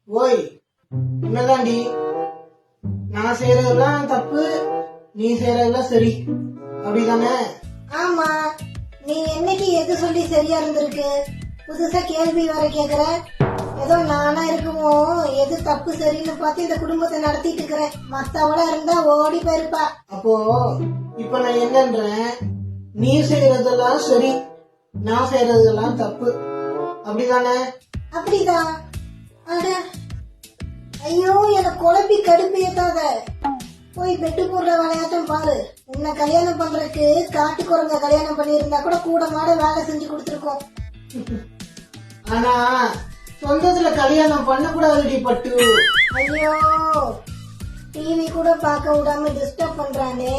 ஓய், உன்னதாண்டி. நான் செய்யறதெல்லாம் தப்பு, நீ செய்யறதெல்லாம் சரி, அப்படிதானே? ஆமா, நீ என்னைக்கு எது சொல்லி சரியா இருந்திருக்கு? புதுசா கேள்வி வர கேக்குற. ஏதோ நானா இருக்குமோ எது தப்பு சரின்னு பார்த்து இந்த குடும்பத்தை நடத்திட்டு இருக்கிறேன். மத்தவள இருந்தா ஓடி போயிருப்பா. அப்போ இப்ப நான் என்னன்றேன், நீ செய்யறதெல்லாம் சரி, நான் செய்யறதெல்லாம் தப்பு, அப்படிதானே? அப்படிதான். அட ஐயோ, எனக்கு குழப்பி கடுப்பேத்தாத. போய் பெட்டு போடுற விளையாட்டம் பாரு. உன்னை கல்யாணம் பண்றதுக்கு காட்டு குரங்க கல்யாணம் பண்ணியிருந்தா கூட கூட மாட வேலை செஞ்சு கொடுத்துருக்கோம். ஆனா சொந்தத்துல கல்யாணம் பண்ண கூடாதுடி பட்டு. ஐயோ, டிவி கூட பார்க்க விடாம டிஸ்டர்ப் பண்றானே.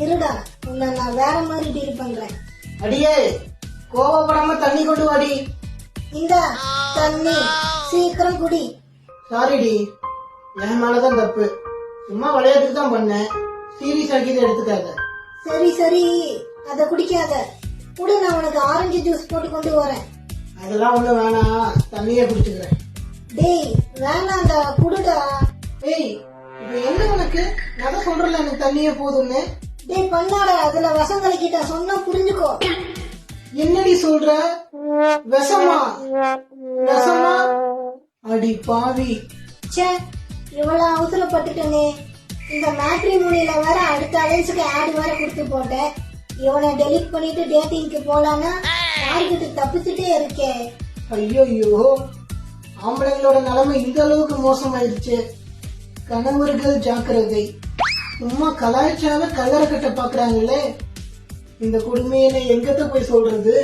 இருடா, உன்னை நான் வேற மாதிரி டீல் பண்றேன். அடியே, கோவப்படாம தண்ணி கொண்டு வாடி. இந்த தண்ணி சீக்கிரம் குடி. சாரிடி, என் மேலதான் தப்பு. சும்மா விளையாட்டுக்கு தான் பண்ணேன், சீரியஸ் ஆக்கி எடுத்துக்காத. சரி சரி, அத குடிக்காத. குடு, நான் உனக்கு ஆரஞ்சு ஜூஸ் போட்டு கொண்டு வரேன். அதெல்லாம் ஒண்ணு வேணாம், தண்ணியே குடிச்சுக்கிறேன். டேய் வேணாண்டா, குடுடா. ஏய், இப்ப என்ன உனக்கு? நான் சொல்றேன் எனக்கு தண்ணியே போதும்னு. டேய் பண்ணாட, அதுல விஷம் கலக்கிட்டா, சொன்னா புரிஞ்சுக்கோ. என்னடி சொல்ற? விஷமா? விஷமா? அடி பாவி. ச்சே, இவ்வளவு அவசரப்பட்டுட்டனே. இந்த மேட்ரிமோனியில வேற அடுத்த அலைன்ஸுக்கு ஆட் வேற கொடுத்து போட்டேன். இவனை டெலிட் பண்ணிட்டு டேட்டிங்க்கு போலான்னா டார்கெட் தப்பிச்சுட்டே இருக்கேன். ஐயோ, ஆம்பளைங்களோட நிலைமை இந்த அளவுக்கு மோசமாயிருச்சு. கணவர்கள் ஜாக்கிரதை. சும்மா கலாய்ச்சால கல்லறை கட்ட பாக்குறாங்களே. இந்த கொடுமையை எங்கத்த போய் சொல்றது?